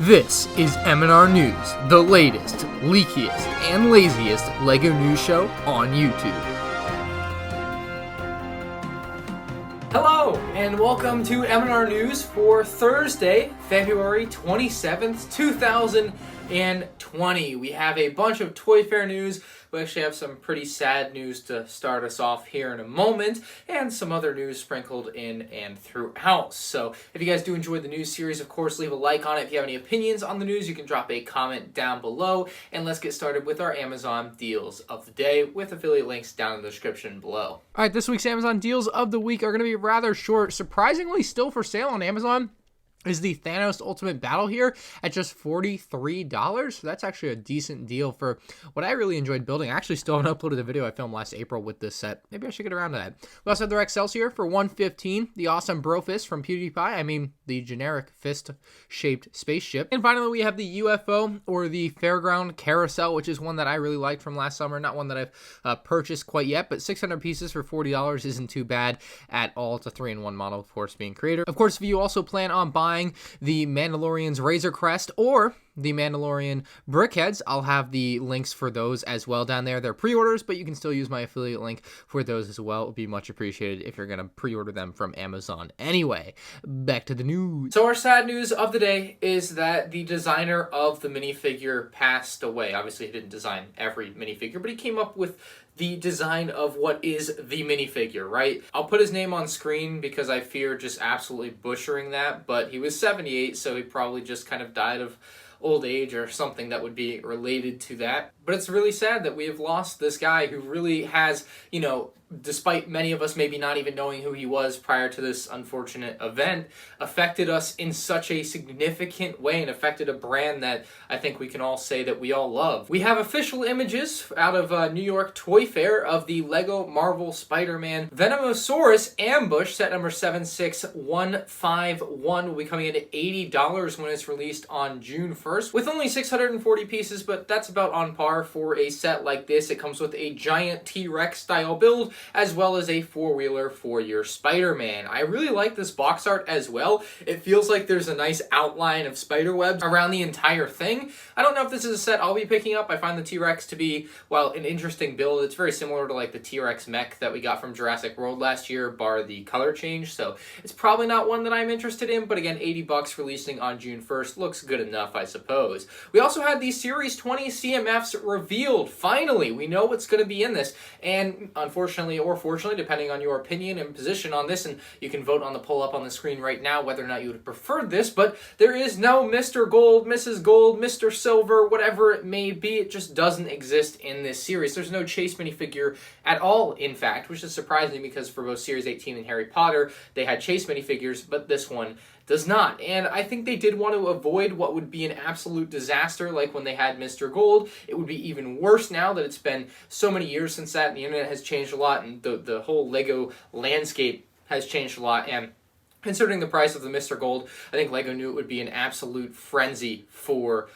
This is M&R News, the latest, leakiest, and laziest LEGO news show on YouTube. Hello, and welcome to M&R News for Thursday, February 27th, 2020. We have a bunch of Toy Fair news. We actually have some pretty sad news to start us off here in a moment, and some other news sprinkled in and throughout. So if you guys do enjoy the news series, of course, leave a like on it. If you have any opinions on the news, you can drop a comment down below. And let's get started with our Amazon deals of the day with affiliate links down in the description below. All right, this week's Amazon deals of the week are going to be rather short. Surprisingly, still for sale on Amazon is the Thanos Ultimate Battle here at just $43. So that's actually a decent deal for what I really enjoyed building. I actually still haven't uploaded the video I filmed last April with this set. Maybe I should get around to that. We also have the Excelsior for $115. The awesome Bro Fist from PewDiePie. I mean, the generic fist-shaped spaceship. And finally, we have the UFO or the Fairground Carousel, which is one that I really liked from last summer. Not one that I've purchased quite yet, but 600 pieces for $40 isn't too bad at all. It's a 3-in-1 model, of course, being creator. Of course, if you also plan on buying the Mandalorian's Razor Crest or the Mandalorian Brickheads, I'll have the links for those as well down there. They're pre-orders, but you can still use my affiliate link for those as well. It would be much appreciated if you're going to pre-order them from Amazon. Anyway, back to the news. So our sad news of the day is that the designer of the minifigure passed away. Obviously, he didn't design every minifigure, but he came up with the design of what is the minifigure, right? I'll put his name on screen because I fear just absolutely butchering that, but he was 78, so he probably just kind of died of old age or something that would be related to that. But it's really sad that we have lost this guy who really has, you know, despite many of us maybe not even knowing who he was prior to this unfortunate event, affected us in such a significant way and affected a brand that I think we can all say that we all love. We have official images out of New York Toy Fair of the LEGO Marvel Spider-Man Venomosaurus Ambush, set number 76151, will be coming in at $80 when it's released on June 1st, with only 640 pieces, but that's about on par for a set like this. It comes with a giant T-Rex style build, as well as a four-wheeler for your Spider-Man. I really like this box art as well. It feels like there's a nice outline of spider webs around the entire thing. I don't know if this is a set I'll be picking up. I find the T-Rex to be, well, an interesting build. It's very similar to like the T-Rex mech that we got from Jurassic World last year, bar the color change, so it's probably not one that I'm interested in, but again, $80 releasing on June 1st looks good enough, I suppose. We also had the Series 20 CMFs revealed. Finally, we know what's going to be in this, and unfortunately or fortunately, depending on your opinion and position on this, and you can vote on the poll up on the screen right now whether or not you would have preferred this, but there is no Mr. Gold, Mrs. Gold, Mr. Silver, whatever it may be. It just doesn't exist in this series. There's no Chase minifigure at all, in fact, which is surprising because for both Series 18 and Harry Potter, they had Chase minifigures, but this one does not. And I think they did want to avoid what would be an absolute disaster like when they had Mr. Gold. It would be even worse now that it's been so many years since that, and the internet has changed a lot, and the whole LEGO landscape has changed a lot. And considering the price of the Mr. Gold, I think LEGO knew it would be an absolute frenzy for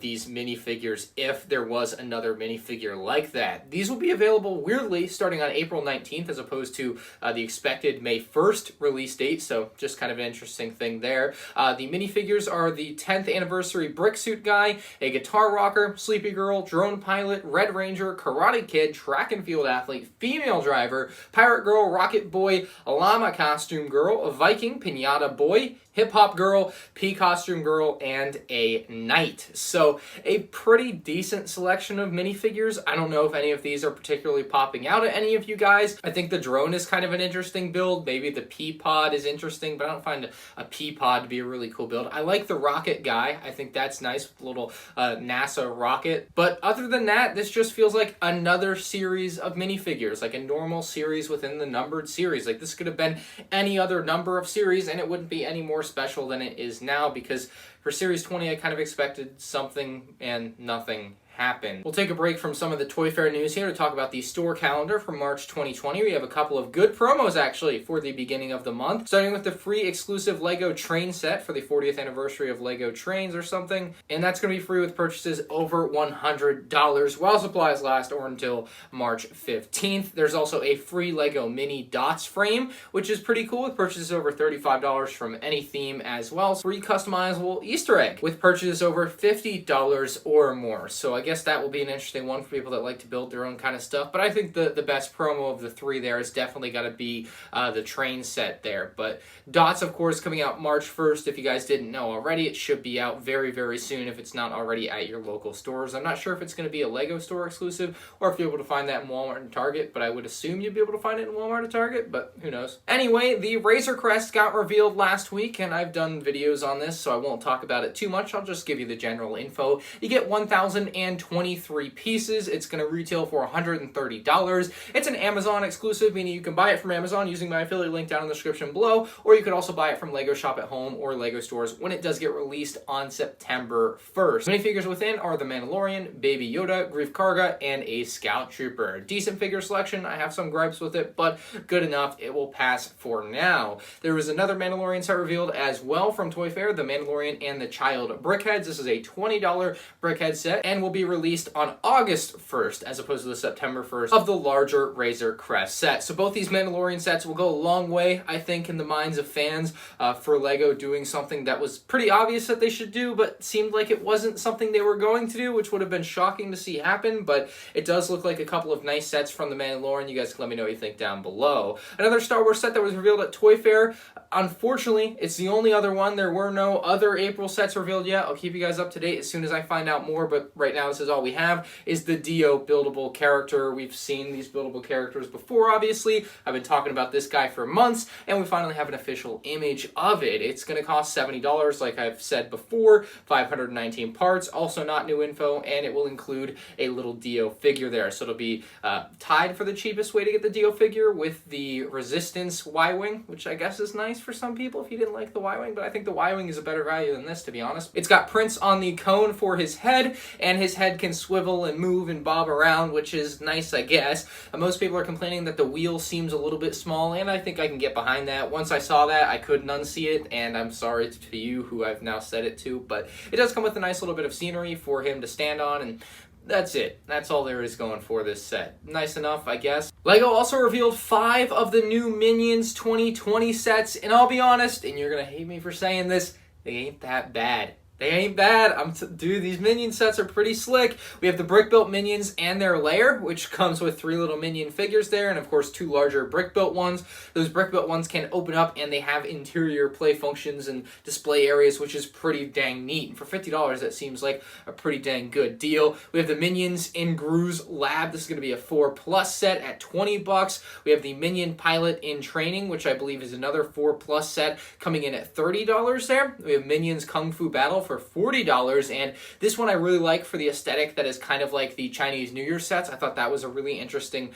these minifigures if there was another minifigure like that. These will be available, weirdly, starting on April 19th as opposed to the expected May 1st release date, so just kind of an interesting thing there. The minifigures are the 10th anniversary Brick Suit Guy, a Guitar Rocker, Sleepy Girl, Drone Pilot, Red Ranger, Karate Kid, Track and Field Athlete, Female Driver, Pirate Girl, Rocket Boy, a Llama Costume Girl, a Viking, Pinata Boy, Hip Hop Girl, Pea Costume Girl, and a Knight. So a pretty decent selection of minifigures. I don't know if any of these are particularly popping out at any of you guys. I think the drone is kind of an interesting build. Maybe the pea pod is interesting, but I don't find a pea pod to be a really cool build. I like the rocket guy. I think that's nice with the little NASA rocket. But other than that, this just feels like another series of minifigures, like a normal series within the numbered series. Like this could have been any other number of series and it wouldn't be any more special than it is now, because for Series 20 I kind of expected something and nothing happen. We'll take a break from some of the Toy Fair news here to talk about the store calendar for March 2020. We have a couple of good promos actually for the beginning of the month, starting with the free exclusive Lego train set for the 40th anniversary of Lego trains or something, and that's going to be free with purchases over $100 while supplies last or until March 15th. There's also a free Lego mini dots frame, which is pretty cool with purchases over $35 from any theme as well. Free customizable Easter egg with purchases over $50 or more. So I guess that will be an interesting one for people that like to build their own kind of stuff. But I think the best promo of the three there is definitely got to be the train set there. But dots, of course, coming out March 1st. If you guys didn't know already, it should be out very, very soon if it's not already at your local stores. I'm not sure if it's going to be a Lego store exclusive or if you're able to find that in Walmart and Target, but I would assume you'd be able to find it in Walmart and Target, but who knows. Anyway, the Razor Crest got revealed last week, and I've done videos on this, so I won't talk about it too much. I'll just give you the general info. You get 1,023 pieces. It's going to retail for $130. It's an Amazon exclusive, meaning you can buy it from Amazon using my affiliate link down in the description below, or you could also buy it from Lego Shop at Home or Lego stores when it does get released on September 1st. Minifigures within are the Mandalorian, Baby Yoda, Grief Karga, and a Scout Trooper. Decent figure selection. I have some gripes with it, but good enough. It will pass for now. There was another Mandalorian set revealed as well from Toy Fair, the Mandalorian and the Child brickheads. This is a $20 brickhead set and will be released on August 1st as opposed to the September 1st of the larger Razor Crest set. So both these Mandalorian sets will go a long way, I think, in the minds of fans for Lego doing something that was pretty obvious that they should do, but seemed like it wasn't something they were going to do, which would have been shocking to see happen, but it does look like a couple of nice sets from the Mandalorian. You guys can let me know what you think down below. Another Star Wars set that was revealed at Toy Fair. Unfortunately, it's the only other one. There were no other April sets revealed yet. I'll keep you guys up to date as soon as I find out more, but right now this is all we have, is the D-0 Buildable Character. We've seen these buildable characters before, obviously. I've been talking about this guy for months, and we finally have an official image of it. It's going to cost $70, like I've said before, 519 parts, also not new info, and it will include a little D-0 figure there. So it'll be tied for the cheapest way to get the D-0 figure with the Resistance Y-Wing, which I guess is nice for some people if you didn't like the Y-Wing, but I think the Y-Wing is a better value than this, to be honest. It's got prints on the cone for his head, and his head can swivel and move and bob around, which is nice, I guess. Most people are complaining that the wheel seems a little bit small, and I think I can get behind that. Once I saw that, I couldn't unsee it, and I'm sorry to you who I've now said it to, but it does come with a nice little bit of scenery for him to stand on, and that's it. That's all there is going for this set. Nice enough, I guess. Lego also revealed 5 of the new Minions 2020 sets, and I'll be honest, and you're gonna hate me for saying this, they ain't that bad. They ain't bad. Dude, these Minion sets are pretty slick. We have the brick-built Minions and their lair, which comes with 3 little Minion figures there, and of course 2 larger brick-built ones. Those brick-built ones can open up, and they have interior play functions and display areas, which is pretty dang neat. And for $50, that seems like a pretty dang good deal. We have the Minions in Gru's Lab. This is going to be a 4+ set at $20. We have the Minion Pilot in Training, which I believe is another 4+ set, coming in at $30 there. We have Minions Kung Fu Battle for $40, and this one I really like for the aesthetic that is kind of like the Chinese New Year sets. I thought that was a really interesting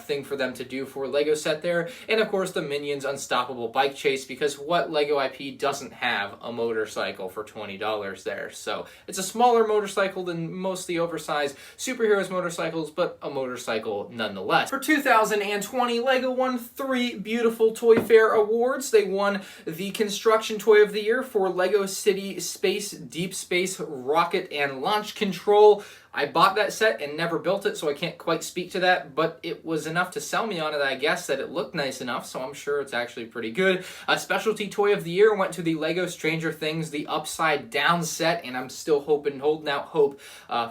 thing for them to do for a Lego set there. And of course the Minions Unstoppable Bike Chase, because what Lego IP doesn't have a motorcycle for $20 there? So it's a smaller motorcycle than most of the oversized superheroes motorcycles, but a motorcycle nonetheless. For 2020, Lego won 3 beautiful Toy Fair awards. They won the Construction Toy of the Year for Lego City Space Deep Space Rocket and Launch Control. I bought that set and never built it, so I can't quite speak to that, but it was enough to sell me on it, I guess, that it looked nice enough, so I'm sure it's actually pretty good. A Specialty Toy of the Year went to the Lego Stranger Things, the Upside Down set, and I'm still holding out hope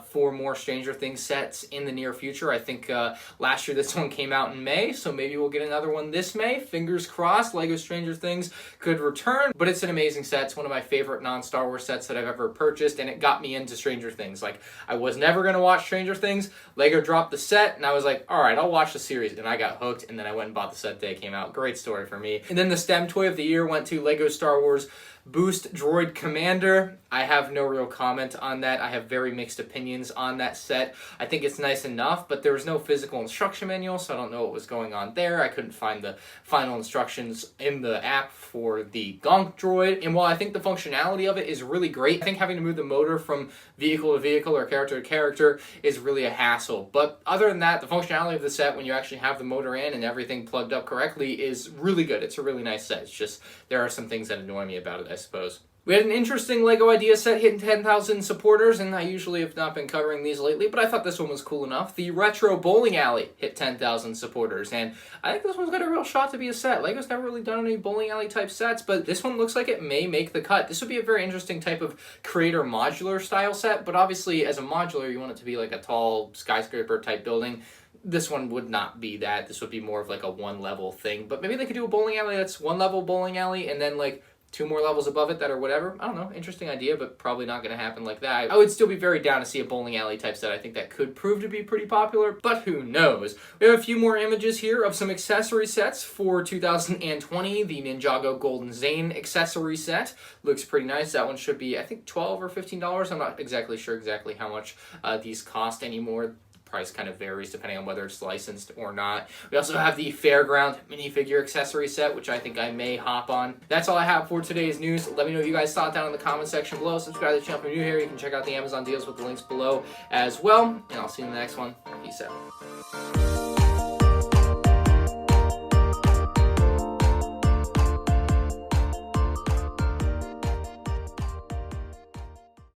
for more Stranger Things sets in the near future. I think last year this one came out in May, so maybe we'll get another one this May. Fingers crossed, Lego Stranger Things could return, but it's an amazing set. It's one of my favorite non-Star Wars sets that I've ever purchased, and it got me into Stranger Things. Like, I was never going to watch Stranger Things. Lego dropped the set, and I was like, all right, I'll watch the series, and I got hooked, and then I went and bought the set the day it came out. Great story for me. And then the STEM Toy of the Year went to Lego Star Wars Boost Droid Commander. I have no real comment on that. I have very mixed opinions on that set. I think it's nice enough, but there was no physical instruction manual, so I don't know what was going on there. I couldn't find the final instructions in the app for the Gonk droid. And while I think the functionality of it is really great, I think having to move the motor from vehicle to vehicle or character to character is really a hassle. But other than that, the functionality of the set when you actually have the motor in and everything plugged up correctly is really good. It's a really nice set. It's just there are some things that annoy me about it, I suppose. We had an interesting LEGO idea set hitting 10,000 supporters, and I usually have not been covering these lately, but I thought this one was cool enough. The Retro Bowling Alley hit 10,000 supporters, and I think this one's got a real shot to be a set. LEGO's never really done any bowling alley type sets, but this one looks like it may make the cut. This would be a very interesting type of creator modular style set, but obviously as a modular, you want it to be like a tall skyscraper type building. This one would not be that. This would be more of like a one level thing, but maybe they could do a bowling alley that's one level bowling alley and then like 2 more levels above it that are whatever. I don't know. Interesting idea, but probably not going to happen like that. I would still be very down to see a bowling alley type set. I think that could prove to be pretty popular, but who knows. We have a few more images here of some accessory sets for 2020. The Ninjago Golden Zane accessory set looks pretty nice. That one should be, I think, $12 or $15. I'm not exactly sure exactly how much these cost anymore. Price kind of varies depending on whether it's licensed or not. We also have the Fairground minifigure accessory set, which I think I may hop on. That's all I have for today's news. Let me know what you guys thought down in the comment section below. Subscribe to the channel if you're new here. You can check out the Amazon deals with the links below as well. And I'll see you in the next one. Peace out.